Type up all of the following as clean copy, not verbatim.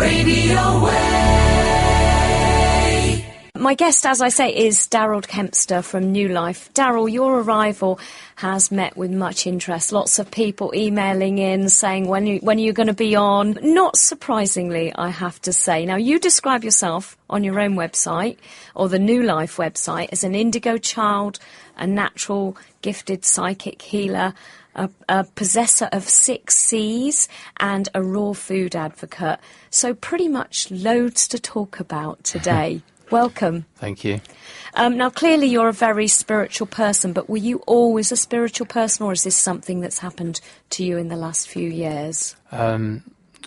Radio Wey. My guest, as I say, is Darryl Kempster from Nulife. Darryl, your arrival has met with much interest. Lots of people emailing in saying, when are you going to be on? Not surprisingly, I have to say. Now, you describe yourself on your own website, or the Nulife website, as an indigo child, a natural gifted psychic healer, a possessor of 6 C's, and a raw food advocate. So pretty much loads to talk about today. Welcome. Thank you. Now, clearly you're a very spiritual person, but were you always a spiritual person, or is this something that's happened to you in the last few years? I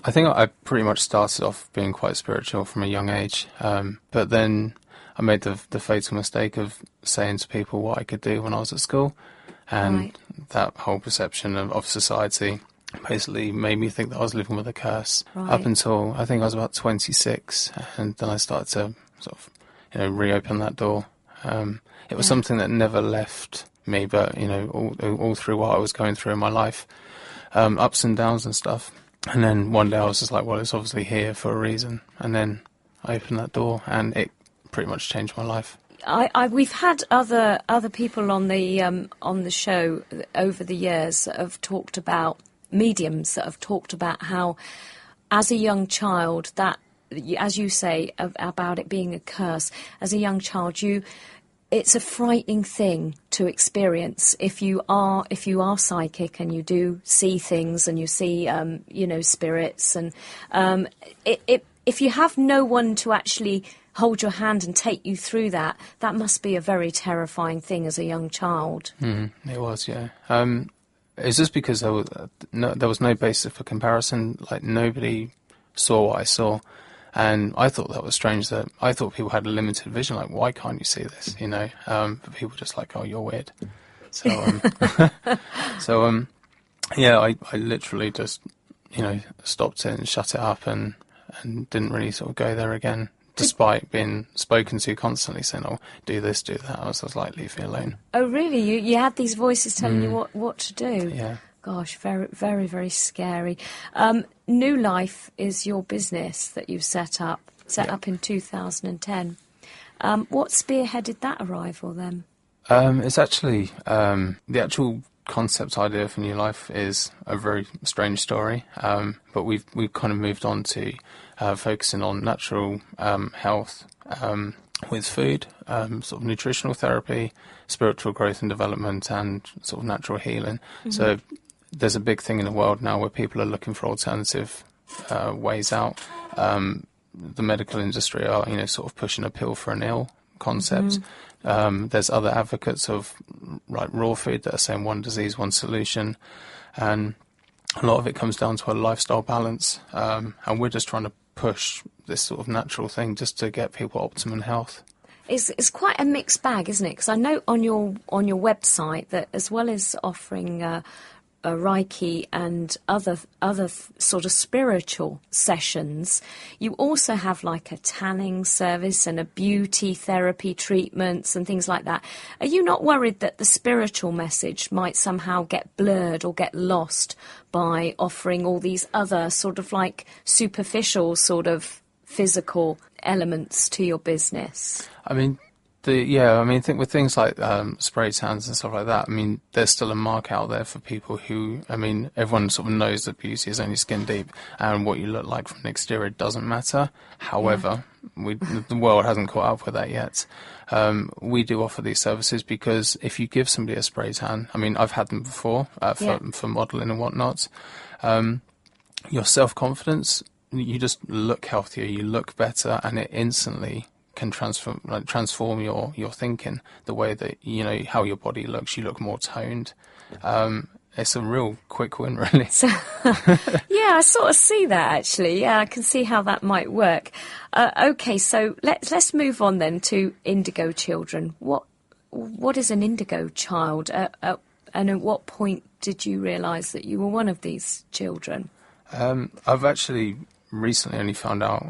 think I pretty much started off being quite spiritual from a young age, but then I made the fatal mistake of saying to people what I could do when I was at school, and Right. that whole perception of society basically made me think that I was living with a curse. Right. Up until I think I was about 26, and then I started to sort of, reopen that door. It was something that never left me, but all through what I was going through in my life, ups and downs and stuff. And then one day I was just like, well, it's obviously here for a reason. And then I opened that door, and it pretty much changed my life. We've had other people on the show over the years that have talked about mediums, that have talked about how, as a young child, that, as you say about it being a curse, as a young child, it's a frightening thing to experience if you are psychic and you do see things and you see spirits, and if you have no one to actually hold your hand and take you through that must be a very terrifying thing as a young child. It was, yeah. It's just because there was no basis for comparison. Like, nobody saw what I saw, and I thought that was strange. That I thought people had a limited vision. Like, why can't you see this? But people were just like, oh, you're weird. So, I literally just stopped it and shut it up, and didn't really sort of go there again. Despite being spoken to constantly, saying, "Oh, do this, do that," I was like, "Leave me alone." Oh, really? You had these voices telling you what to do? Yeah. Gosh, very, very, very scary. Nulife is your business that you've set up in 2010. What spearheaded that arrival then? It's actually the actual concept idea for Nulife is a very strange story, but we've kind of moved on to focusing on natural health with food, sort of nutritional therapy, spiritual growth and development, and sort of natural healing. Mm-hmm. So there's a big thing in the world now where people are looking for alternative ways out. The medical industry are, sort of pushing a pill for an ill concept. Mm-hmm. There's other advocates of raw food that are saying one disease, one solution, and a lot of it comes down to a lifestyle balance. And we're just trying to push this sort of natural thing just to get people optimum health. It's quite a mixed bag, isn't it? Because I know on your website that, as well as offering Reiki and other sort of spiritual sessions, you also have like a tanning service and a beauty therapy treatments and things like that. Are you not worried that the spiritual message might somehow get blurred or get lost by offering all these other sort of like superficial sort of physical elements to your business? I think with things like spray tans and stuff like that, there's still a market out there for people who, everyone sort of knows that beauty is only skin deep and what you look like from the exterior doesn't matter. However, the world hasn't caught up with that yet. We do offer these services because if you give somebody a spray tan, I've had them before for modelling and whatnot, your self-confidence, you just look healthier, you look better, and it instantly can transform your thinking, the way that how your body looks. You look more toned. It's a real quick win, really. So, yeah, I sort of see that actually. Yeah, I can see how that might work. Okay, so let's move on then to indigo children. What is an indigo child, and at what point did you realise that you were one of these children? I've actually recently only found out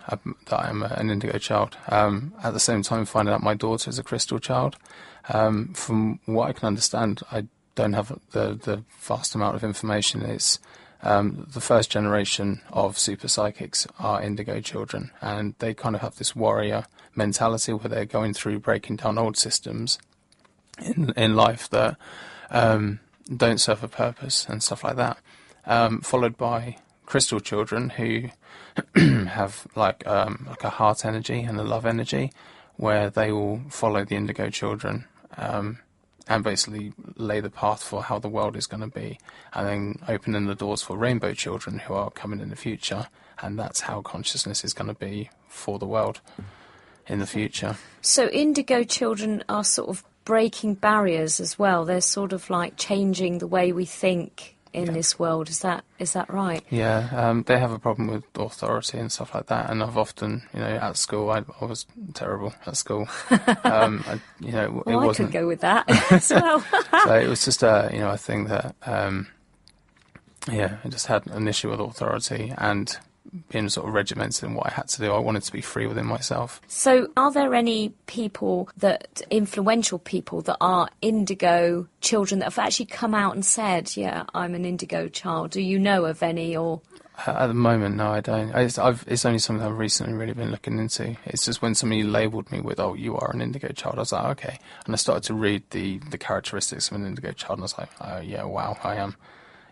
that I'm an indigo child. At the same time, finding out my daughter is a crystal child. From what I can understand, I don't have the vast amount of information. It's the first generation of super psychics are indigo children, and they kind of have this warrior mentality where they're going through breaking down old systems in life that don't serve a purpose and stuff like that, followed by crystal children who have like a heart energy and a love energy, where they will follow the indigo children and basically lay the path for how the world is going to be, and then opening the doors for rainbow children who are coming in the future, and that's how consciousness is going to be for the world in the future. So indigo children are sort of breaking barriers as well. They're sort of like changing the way we think in this world. Is that right? Yeah, they have a problem with authority and stuff like that, and I've often, at school, I was terrible at school. I could go with that as well. So it was just a thing that, I just had an issue with authority and being sort of regimented in what I had to do. I wanted to be free within myself. So are there any influential people that are indigo children that have actually come out and said, yeah, I'm an indigo child? Do you know of any? Or at the moment, no, I don't. It's only something I've recently really been looking into. It's just when somebody labelled me with, oh, you are an indigo child, I was like, okay. And I started to read the characteristics of an indigo child, and I was like, oh, yeah, wow, I am.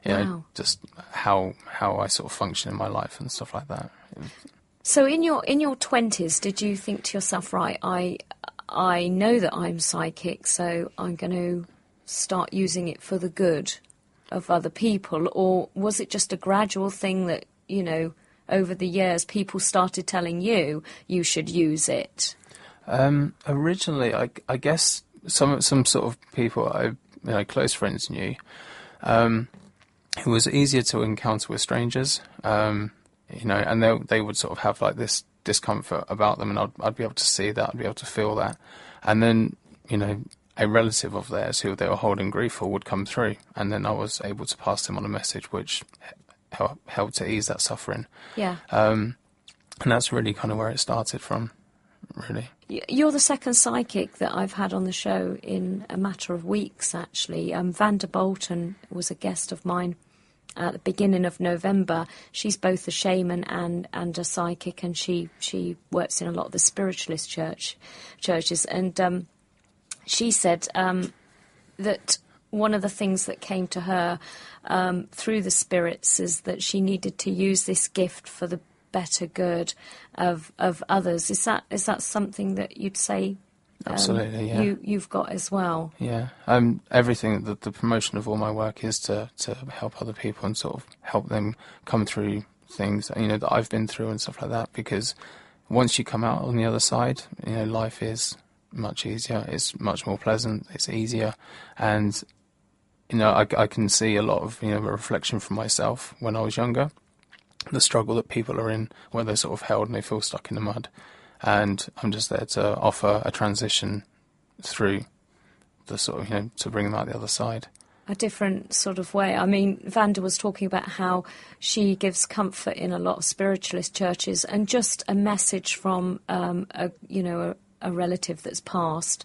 Wow. Just how I sort of function in my life and stuff like that. So in your 20s, did you think to yourself, right, I know that I'm psychic, so I'm going to start using it for the good of other people? Or was it just a gradual thing that, over the years people started telling you should use it? Originally, I guess some sort of people close friends knew. It was easier to encounter with strangers, and they would sort of have like this discomfort about them, and I'd be able to see that, I'd be able to feel that. And then, a relative of theirs who they were holding grief for would come through, and then I was able to pass them on a message which helped to ease that suffering. Yeah. And that's really kind of where it started from, really. You're the second psychic that I've had on the show in a matter of weeks, actually. Vanda Bolton was a guest of mine at the beginning of November. She's both a shaman and a psychic, and she works in a lot of the spiritualist churches. And she said that one of the things that came to her through the spirits is that she needed to use this gift for the better good of others. Is that something that you'd say? Absolutely, yeah. You've got as well. Yeah. Everything, the promotion of all my work is to help other people and sort of help them come through things, that I've been through and stuff like that, because once you come out on the other side, life is much easier, it's much more pleasant, it's easier, and, I can see a lot of, a reflection from myself when I was younger, the struggle that people are in, where they're sort of held and they feel stuck in the mud. And I'm just there to offer a transition through the sort of, to bring them out the other side. A different sort of way. I mean, Vanda was talking about how she gives comfort in a lot of spiritualist churches, and just a message from, a relative that's passed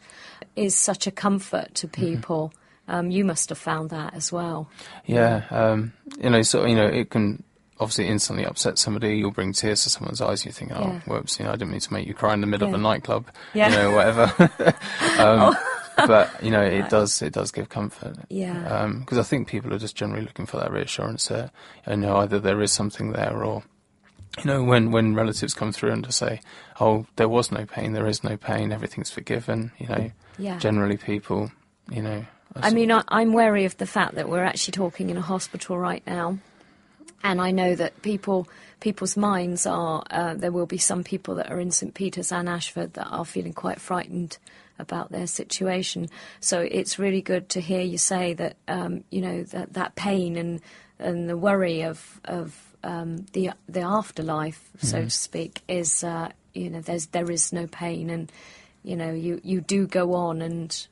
is such a comfort to people. Mm-hmm. You must have found that as well. Yeah. It can obviously instantly upset somebody. You'll bring tears to someone's eyes. You're thinking, oh, whoops, I didn't mean to make you cry in the middle of a nightclub, whatever. But, it does give comfort. Yeah. Because I think people are just generally looking for that reassurance that, either there is something there, or, when relatives come through and to say, oh, there was no pain, there is no pain, everything's forgiven, generally people, I'm wary of the fact that we're actually talking in a hospital right now. And I know that people's minds are, there will be some people that are in St. Peter's and Ashford that are feeling quite frightened about their situation. So it's really good to hear you say that, that pain and the worry of the afterlife, so to speak, is, there is no pain, and, you do go on and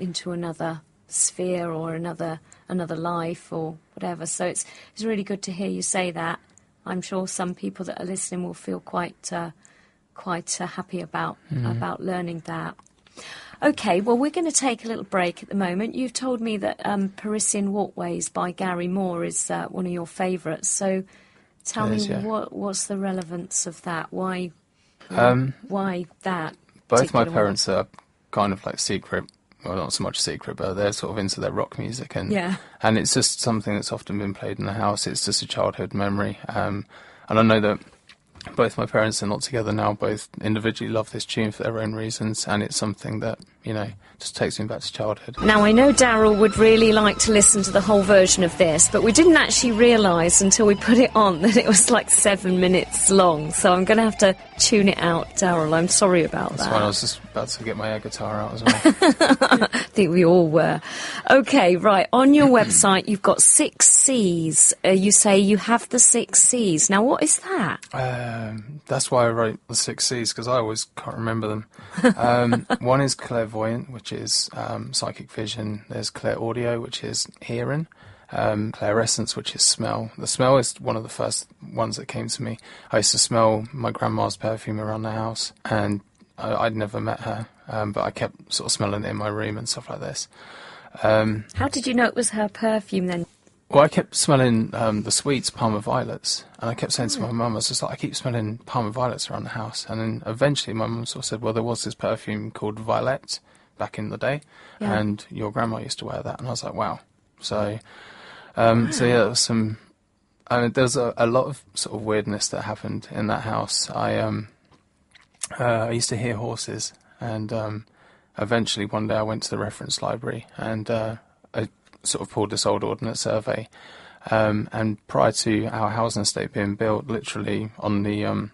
into another sphere or another life or whatever. So it's really good to hear you say that. I'm sure some people that are listening will feel quite happy about learning that. OK, well, we're going to take a little break at the moment. You've told me that Parisian Walkways by Gary Moore is one of your favourites. So tell me, what's the relevance of that? Why that? Both my parents are kind of like secret, well, not so much secret, but they're sort of into their rock music. And it's just something that's often been played in the house. It's just a childhood memory. And I know that both my parents are not together now, both individually love this tune for their own reasons, and it's something that, just takes me back to childhood. Now, I know Darryl would really like to listen to the whole version of this, but we didn't actually realise until we put it on that it was like 7 minutes long, so I'm going to have to tune it out, Darryl. I'm sorry about that. That's fine, I was just about to get my air guitar out as well. I think we all were. OK, right, on your website you've got 6 C's. You say you have the 6 C's. Now, what is that? That's why I wrote the 6 C's, because I always can't remember them. One is clairvoyant, which is psychic vision. There's clairaudio, which is hearing. Clairescence, which is smell. The smell is one of the first ones that came to me. I used to smell my grandma's perfume around the house, and I'd never met her, but I kept sort of smelling it in my room and stuff like this. How did you know it was her perfume then? Well, I kept smelling the sweets, Parma Violets, and I kept saying to my mum, I was just like, I keep smelling Parma Violets around the house. And then eventually my mum sort of said, well, there was this perfume called Violet back in the day, and your grandma used to wear that. And I was like, wow. So, there was some... there's a lot of sort of weirdness that happened in that house. I used to hear horses, and eventually one day I went to the reference library, and I sort of pulled this old ordnance survey, and prior to our housing estate being built, literally on the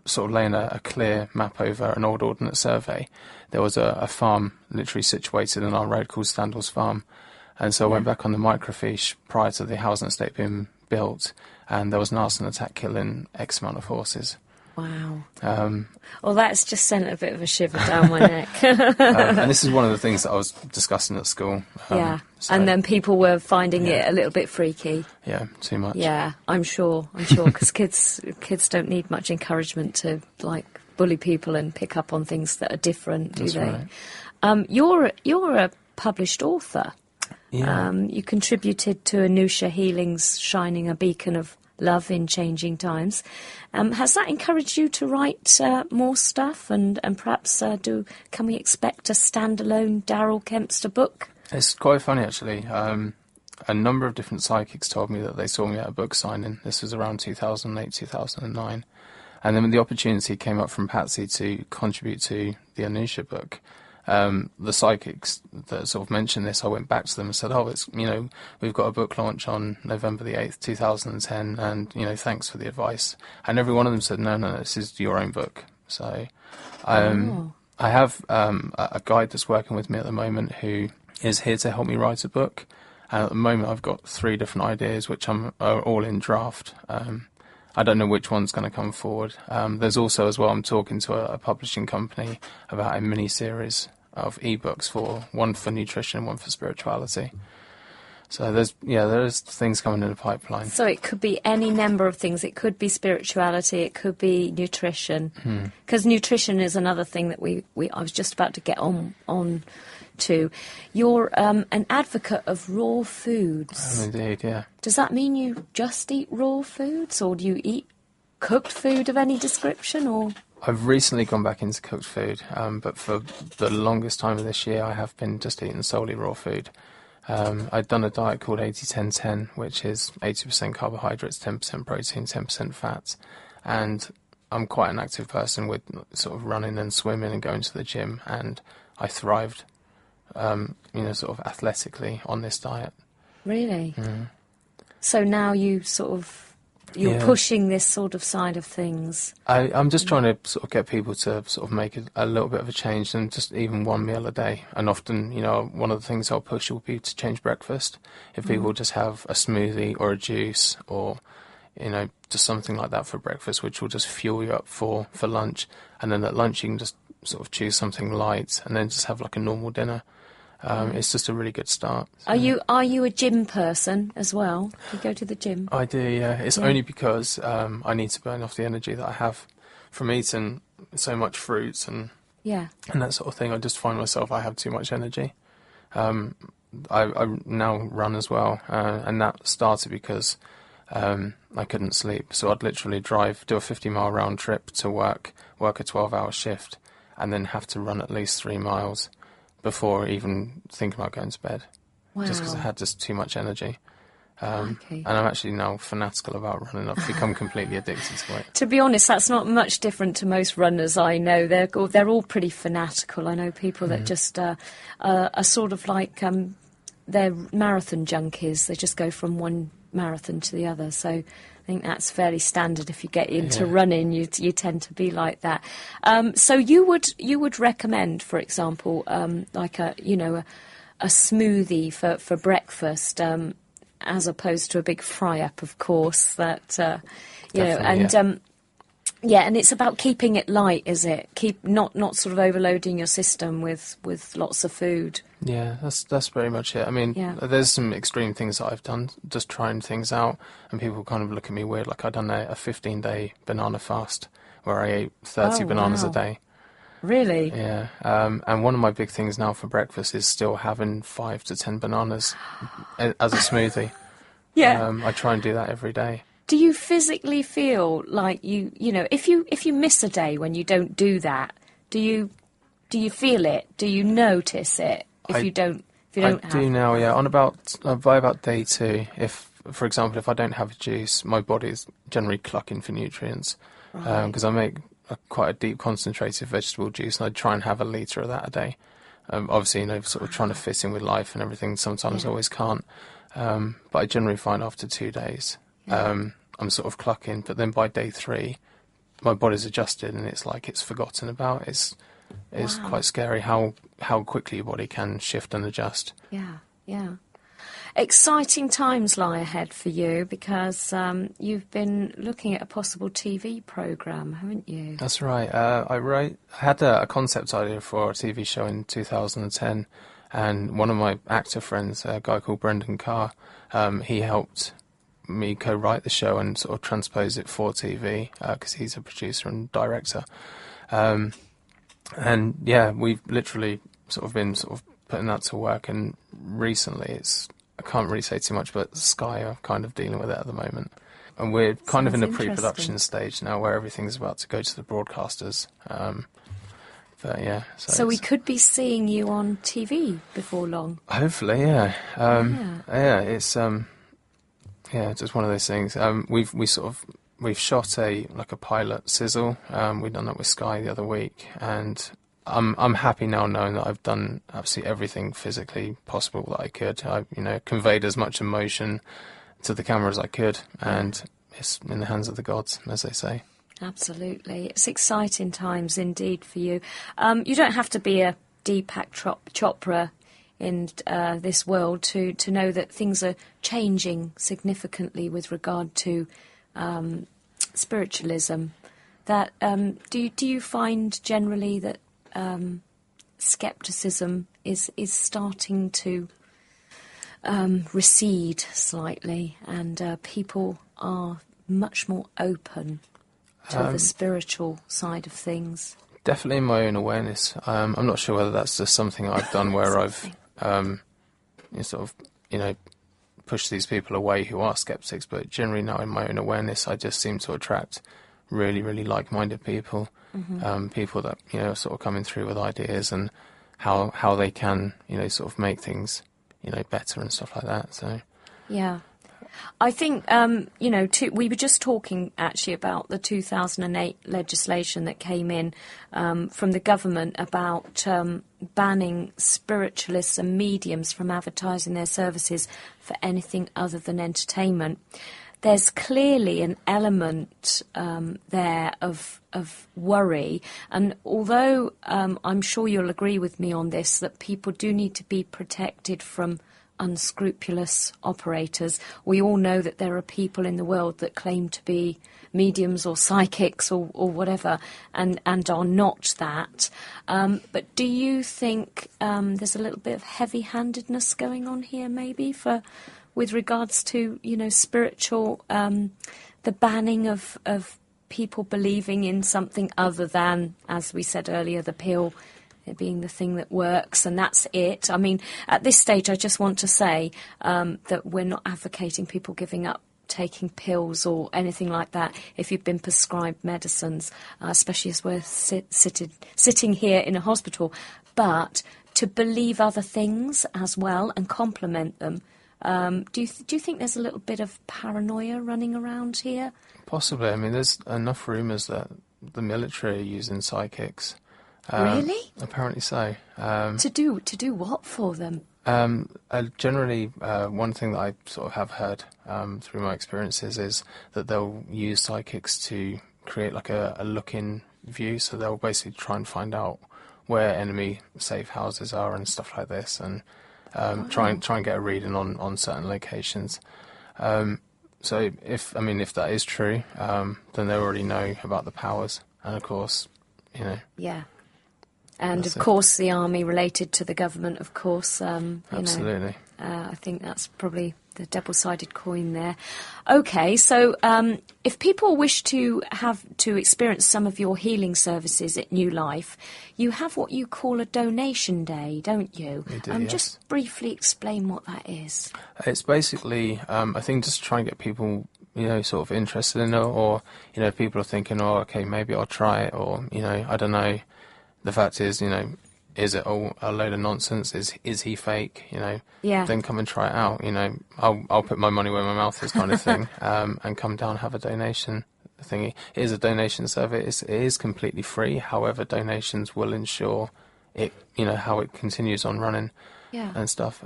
sort of laying a clear map over an old ordnance survey, there was a farm literally situated in our road called Standall's Farm. And so I went back on the microfiche prior to the housing estate being built, and there was an arson attack killing X amount of horses. Wow. Well, that's just sent a bit of a shiver down my neck. And this is one of the things that I was discussing at school. And then people were finding it a little bit freaky. Yeah, too much. Yeah, I'm sure, because kids don't need much encouragement to, like, bully people and pick up on things that are different, do they? Right. You're a published author. Yeah. You contributed to Anusha Healing's Shining a Beacon of Love in Changing Times. Has that encouraged you to write more stuff, and perhaps can we expect a standalone Darryl Kempster book? It's quite funny, actually. A number of different psychics told me that they saw me at a book signing. This was around 2008, 2009. And then when the opportunity came up from Patsy to contribute to the Anusha book, the psychics that sort of mentioned this, I went back to them and said, it's, we've got a book launch on November the 8th, 2010, and, thanks for the advice. And every one of them said, no, this is your own book. So I have a guide that's working with me at the moment who is here to help me write a book. And at the moment I've got 3 different ideas, which are all in draft. I don't know which one's going to come forward. There's also, as well, I'm talking to a publishing company about a mini-series of ebooks, one for nutrition and one for spirituality. So there's things coming in the pipeline. So it could be any number of things. It could be spirituality, it could be nutrition. Because nutrition is another thing that I was just about to get on to. You're an advocate of raw foods. Oh, indeed, yeah. Does that mean you just eat raw foods, or do you eat cooked food of any description? Or I've recently gone back into cooked food, but for the longest time of this year I have been just eating solely raw food. I'd done a diet called 80-10-10, which is 80% carbohydrates, 10% protein, 10% fat, and I'm quite an active person with sort of running and swimming and going to the gym, and I thrived sort of athletically on this diet. Really? So now you're pushing this sort of side of things. I'm just trying to sort of get people to sort of make a little bit of a change, and just even one meal a day. And often, one of the things I'll push will be to change breakfast. If people just have a smoothie or a juice, or just something like that for breakfast, which will just fuel you up for lunch, and then at lunch you can just sort of choose something light, and then just have like a normal dinner. It's just a really good start. So. Are you a gym person as well? Do you go to the gym? I do, yeah. It's only because I need to burn off the energy that I have from eating so much fruits and Yeah. and that sort of thing. I just find myself, I have too much energy. I now run as well, and that started because I couldn't sleep. So I'd literally do a 50-mile round trip to work a 12-hour shift, and then have to run at least 3 miles before even thinking about going to bed. Wow. Just because I had just too much energy. Okay. And I'm actually now fanatical about running. I've become completely addicted to it. To be honest, that's not much different to most runners I know. They're all pretty fanatical. I know people that just are sort of like they're marathon junkies. They just go from one marathon to the other. So I think that's fairly standard. If you get into running, you tend to be like that. So you would recommend, for example, like a smoothie for breakfast. As opposed to a big fry-up, of course, that, you know, and, and it's about keeping it light, is it? Not sort of overloading your system with lots of food. Yeah, that's very much it. I mean, there's some extreme things that I've done, just trying things out, and people kind of look at me weird, like I've done a 15-day banana fast, where I ate 30 bananas a day. Really? Yeah, and one of my big things now for breakfast is still having 5 to 10 bananas as a smoothie. Yeah. I try and do that every day. Do you physically feel like you know, if you miss a day when you don't do that, do you feel it? Do you notice it if you don't have? I do now, yeah. By about day 2, for example, if I don't have a juice, my body's generally clucking for nutrients, because I make quite a deep concentrated vegetable juice, and I try and have a litre of that a day. Obviously, you know, sort of trying to fit in with life and everything, sometimes I always can't. But I generally find after 2 days, I'm sort of clucking, but then by day 3, my body's adjusted and it's like it's forgotten about. It's quite scary how quickly your body can shift and adjust. Yeah. Exciting times lie ahead for you, because you've been looking at a possible TV programme, haven't you? That's right. I had a concept idea for a TV show in 2010, and one of my actor friends, a guy called Brendan Carr, he helped me co-write the show and sort of transpose it for TV, because he's a producer and director. And yeah, we've literally been putting that to work, and recently I can't really say too much, but Sky are kind of dealing with it at the moment. And we're kind of in the pre-production stage now, where everything's about to go to the broadcasters. But yeah. So we could be seeing you on TV before long. Hopefully, yeah. It's just one of those things. We've shot a pilot sizzle. We've done that with Sky the other week, and I'm happy now knowing that I've done absolutely everything physically possible that I could. I conveyed as much emotion to the camera as I could, and it's in the hands of the gods, as they say. Absolutely. It's exciting times indeed for you. You don't have to be a Deepak Chopra in this world to know that things are changing significantly with regard to spiritualism. That do you find generally that skepticism is starting to recede slightly, and people are much more open to the spiritual side of things? Definitely in my own awareness. I'm not sure whether that's just something I've done where I've pushed these people away who are skeptics, but generally now in my own awareness, I just seem to attract really, really like-minded people, people that are sort of coming through with ideas and how they can make things better and stuff like that. So yeah. I think, we were just talking actually about the 2008 legislation that came in from the government about banning spiritualists and mediums from advertising their services for anything other than entertainment. There's clearly an element there of worry, and although I'm sure you'll agree with me on this, that people do need to be protected from unscrupulous operators. We all know that there are people in the world that claim to be mediums or psychics or whatever, and are not that. But do you think there's a little bit of heavy-handedness going on here, maybe, with regards to spiritual, the banning of people believing in something other than, as we said earlier, the pill being the thing that works, and that's it. I mean, at this stage, I just want to say that we're not advocating people giving up taking pills or anything like that if you've been prescribed medicines, especially as we're sitting here in a hospital. But to believe other things as well and complement them. Do you think there's a little bit of paranoia running around here? Possibly. I mean, there's enough rumours that the military are using psychics. Really? Apparently so. To do what for them? Generally, one thing that I sort of have heard through my experiences is that they'll use psychics to create like a look-in view. So they'll basically try and find out where enemy safe houses are and stuff like this, and try and get a reading on certain locations. So if that is true, then they already know about the powers, and of course, Yeah. And of course, the army related to the government, of course. Absolutely. I think that's probably the double-sided coin there. Okay, so if people wish to experience some of your healing services at Nulife, you have what you call a donation day, don't you? We do, yes. Just briefly explain what that is. It's basically, I think, just try and get people, sort of interested in it, or, if people are thinking, oh, okay, maybe I'll try it, or, I don't know. The fact is, is it all a load of nonsense? Is he fake? Yeah. Then come and try it out. I'll put my money where my mouth is, kind of thing. And come down, have a donation thingy. It is a donation service. It is completely free. However, donations will ensure it. How it continues on running. Yeah. And stuff.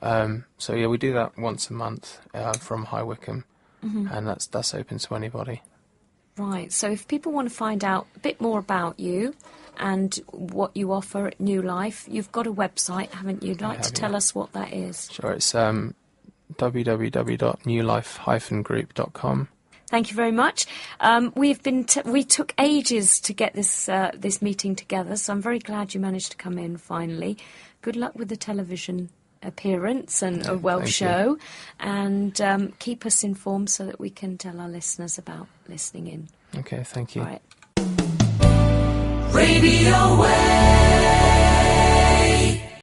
So yeah, we do that once a month from High Wycombe, and that's open to anybody. Right. So if people want to find out a bit more about you and what you offer at Nulife, you've got a website, haven't you? You'd like to tell us what that is? Sure, it's www.nulife-group.com. Thank you very much. We took ages to get this meeting together, so I'm very glad you managed to come in finally. Good luck with the television appearance and a well show, and keep us informed so that we can tell our listeners about listening in. Okay, thank you. All right. Radio Wey.